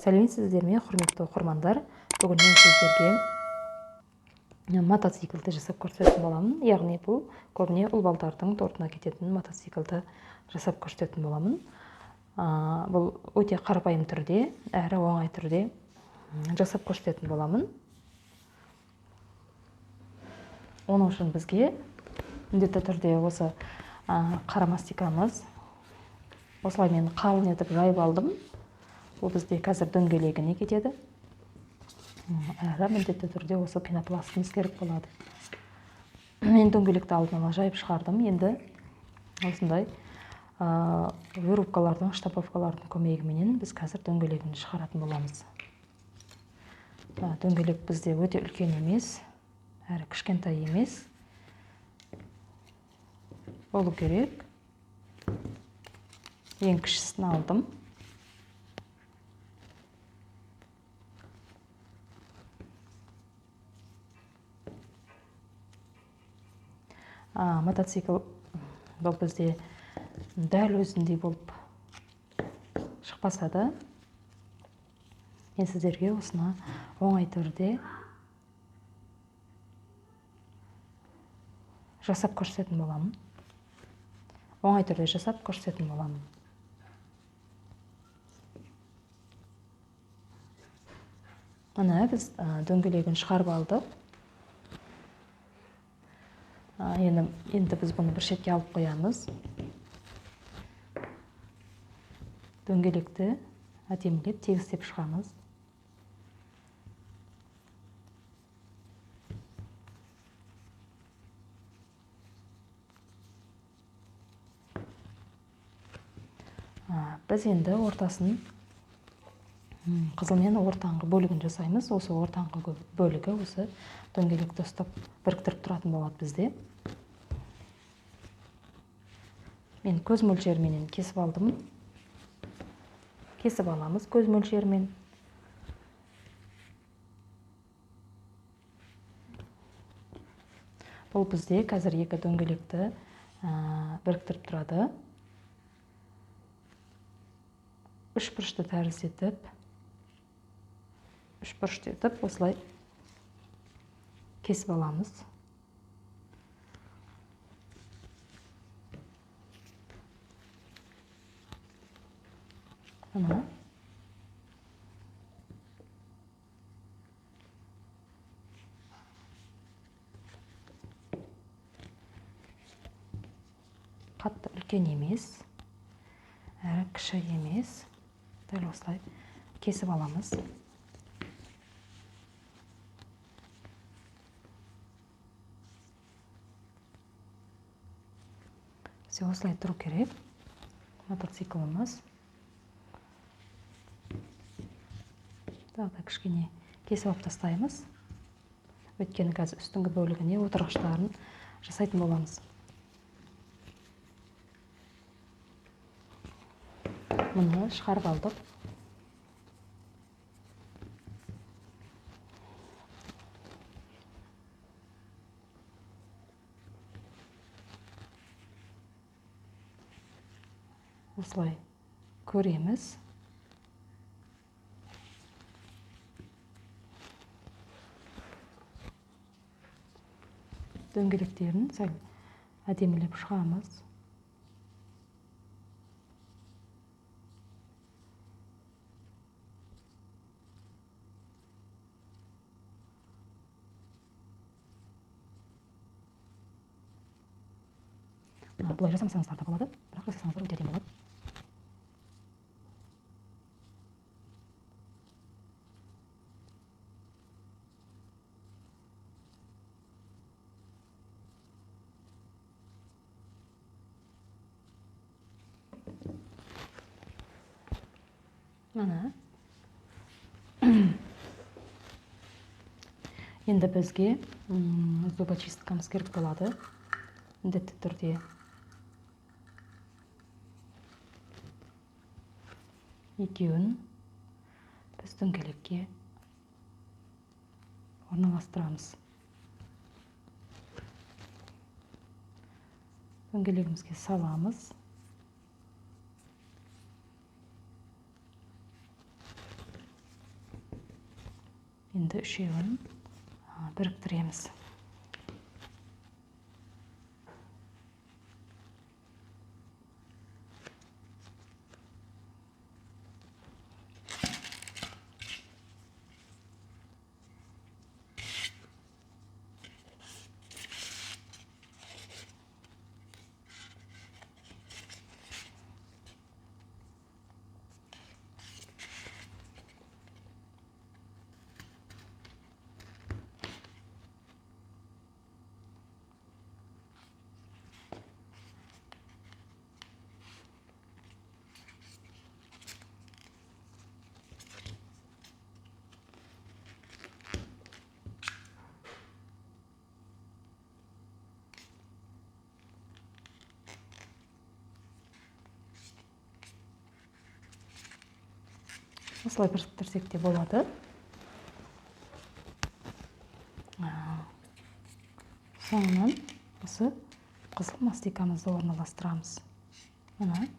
Сәлеметсіздер ме, құрметті оқырмандар. Бүгін мен сіздерге мотоциклді жасап көрсететін боламын. Яғни бұл көбіне ұл балдардың тортына кететін мотоциклді жасап көрсететін боламын. Бұл өте қарапайым түрде, әрі оңай түрде жасап көрсететін боламын. Оның үшін бізге міндетті түрде осы қара мастикамыз. Осылай мен қалың етіп жайып алдым. Бұл бізде қазір дөңгелегіне кетеді. Әрі міндетті түрде осы пенопластымыз керек болады. Мен дөңгелекті алдын ала жайып шығардым. Енді осындай вырубкалардың, штамповкалардың көмегіменен біз қазір дөңгелегін шығаратын боламыз. Дөңгелек бізде өте үлкен емес, әрі кішкентай емес болу керек. Ең кішісін алдым. Мотоцикл бұл бізде дәл өзіндей болып шықпаса да, мен сіздерге осыны оңай түрде жасап көрсететін боламын. Оңай түрде жасап көрсететін боламын. Мына біз дөңгелегін шығарып алдық. Енді біз бұны бір шетке алып қоямыз. Дөңгелекті әдемілеп тегістеп шығамыз. Біз енді ортасын қызылмен ортаңғы бөлігін жасаймыз. Осы ортаңғы бөлігі осы дөңгелекті ұстап біріктіріп тұратын болады бізде. Мен көз мөлшеріменен кесіп алдым. Кесіп аламыз көз мөлшерімен. Бұл бізде қазір екі дөңгелекті біріктіріп тұрады. Үш бұрышты тәріз етіп, осылай кесіп аламыз. Қатты үлкен емес, әрі кіші емес. Дәл осылай кесіп аламыз. Все осылай тұру керек. Мотоциклымыз. Тағы кішкене кесіп алып тастаймыз. Өйткені қазір үстіңгі бөлігіне отырғыштарын жасайтын боламыз. Мұны шығарып алдық. Осылай көреміз. Дөңгелектерін сәл әдемілеп шығамыз. Бұлай жасамасаңыздар да болады, бірақ жасасаңыздар өте әдемі болады. Мына. Енді бізге зубочисткамыз керек болады. Міндетті түрде екеуін біз дөңгелекке орналастырамыз. Дөңгелегімізге саламыз. Енді үшеуін біріктіреміз. Осылай біріктірсек те болады. Соңынан осы қызыл мастикамызды орналастырамыз. Мына.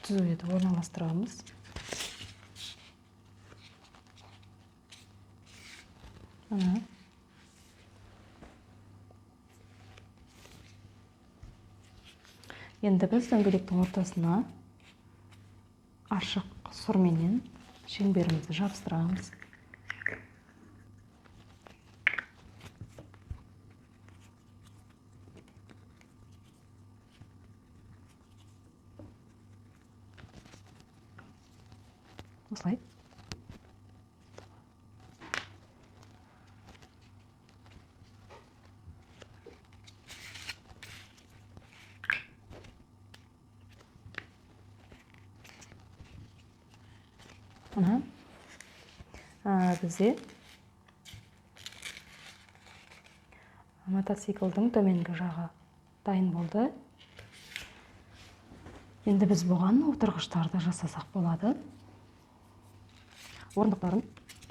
Түзу етіп орналастырамыз. Мына. Енді біз дөңгелектің ортасына ашық сұрменен шеңберімізді жабыстырамыз. Осылай. Мына бізде мотоциклдің төменгі жағы дайын болды. Енді біз бұған отырғыштарды жасасақ болады. Орындықтарын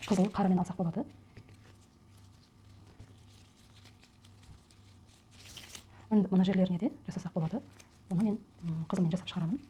қызыл қарамен алсақ болады. Мына жерлеріне де жасасақ болады. Оны мен қызылмен жасап шығарамын.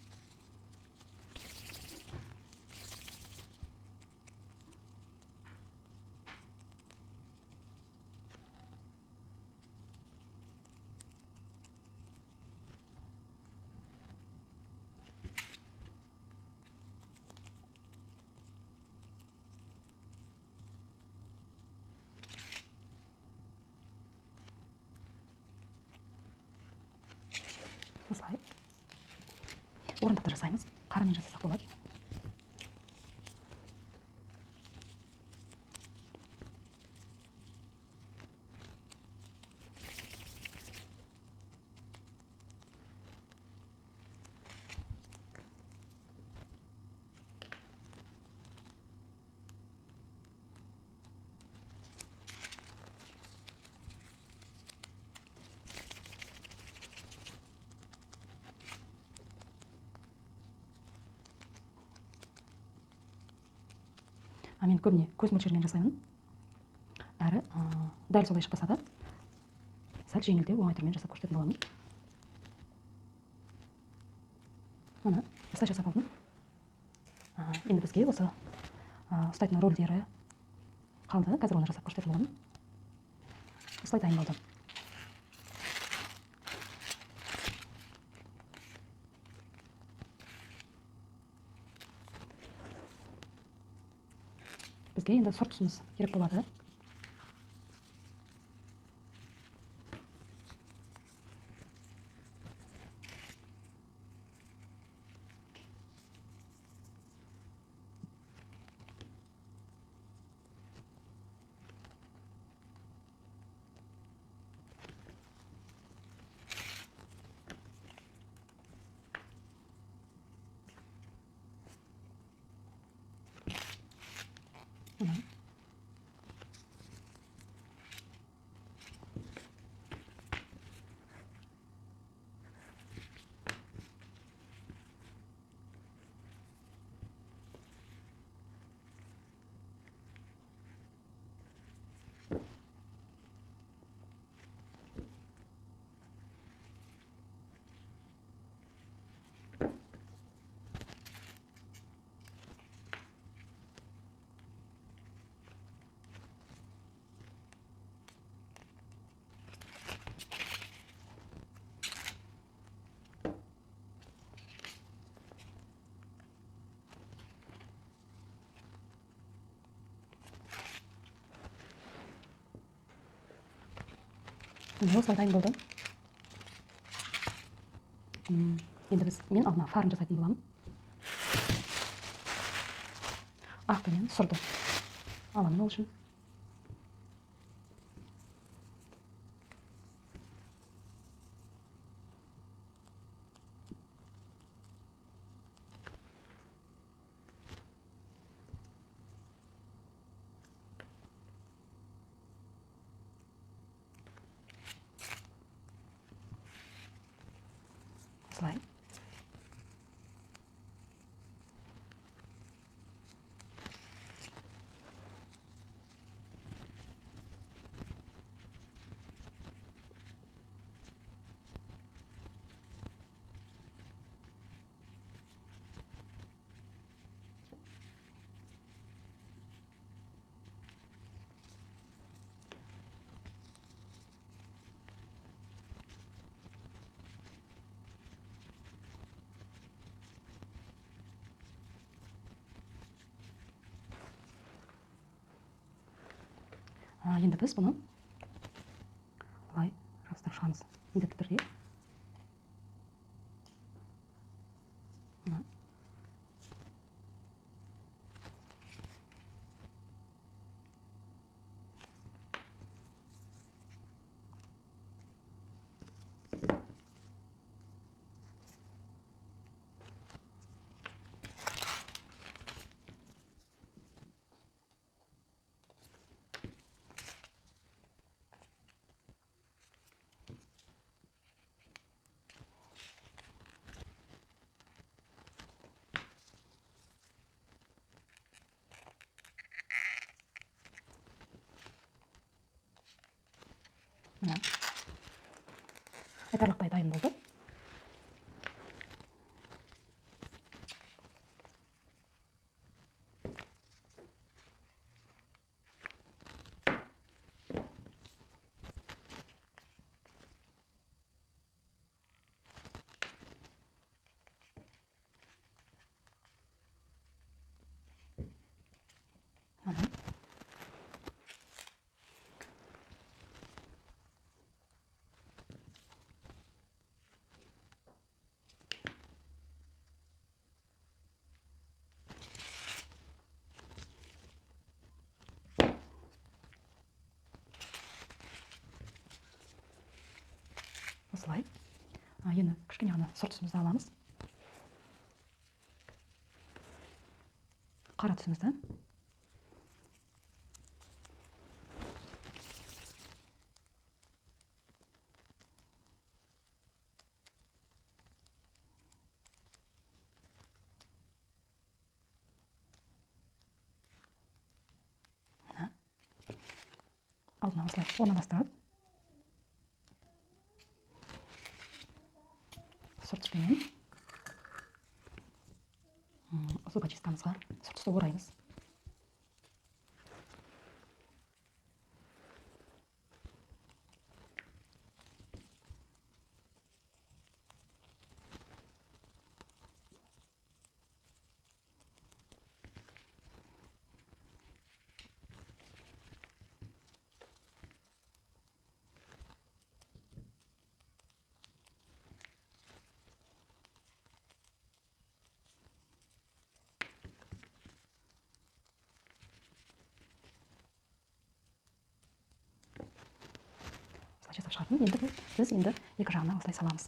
Осылай. Орындықты жасаймыз. Қарамен жасасақ болады. Мен көбіне көз мөлшерімен жасаймын. Әрі дәл солай шықпаса да сәл жеңілдеу оңай түрмен жасап көрсететін боламын. Мына осылай жасап алдым. Енді бізге осы ұстайтын рөлдері қалды. Қазір оны жасап көрсететін боламын. Осылай дайын болды. Бізге енді сұр түсіміз керек болады. міне осылай дайын болды. Енді мен алдына фарын жасайтын боламын. Ақ пенен сұрды аламын ол үшін. Осылай. Енді біз бұны былай жабыстырып шығамыз. Міндетті түрде. Айтарлықтай дайын болды. Осылай. Енді кішкене ғана сұр түсімізді аламыз. Қара түсімізді. Алдына осылай орналастырып, сұр түспенен зубочисткамызға сұр түсті ораймыз. Жасап шығатын. Енді біз екі жағына осылай саламыз.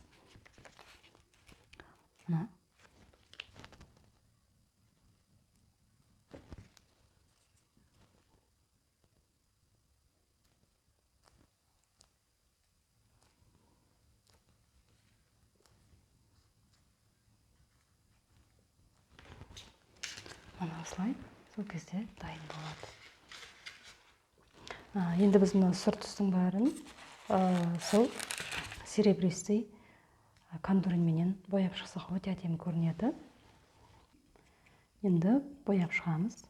Осылай сол кезде дайын болады. Енді біз мына сұр түстің бәрін сол серебристый кондуринменен бояп шықсақ өте әдемі көрінеді. Енді бояп шығамыз.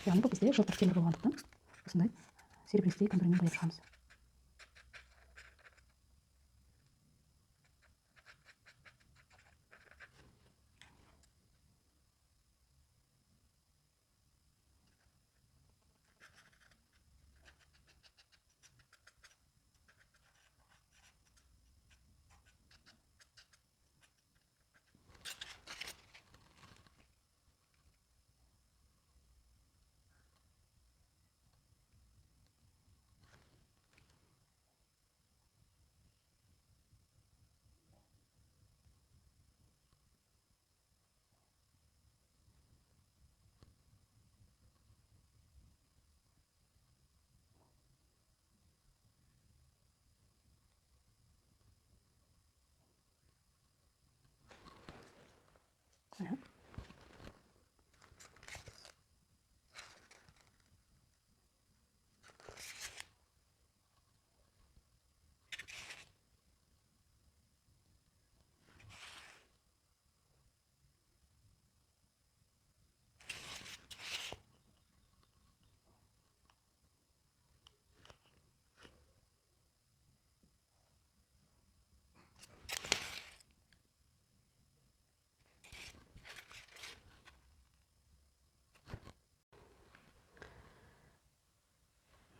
Яғни бұл бізде жылтыр темір болғандықтан осындай серебристый кондуринмен бояп шығамыз.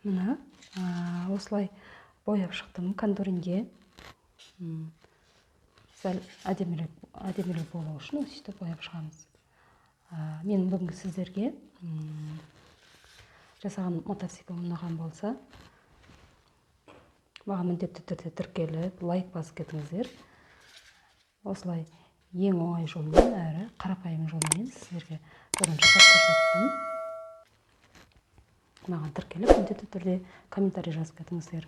Мына осылай бояп шықтым контуринге. Сәл әдемірек болу үшін сөйтіп бояп шығамыз. Мен бүгінгі сіздерге жасаған мотоциклім ұнаған болса, маған міндетті түрде тіркеліп, лайк басып кетіңіздер. Осылай ең оңай жолмен әрі қарапайым жолмен сіздерге бүгін жасап көрсеттім. Маған тіркеліп, міндетті түрде комментарий жазып кетіңіздер.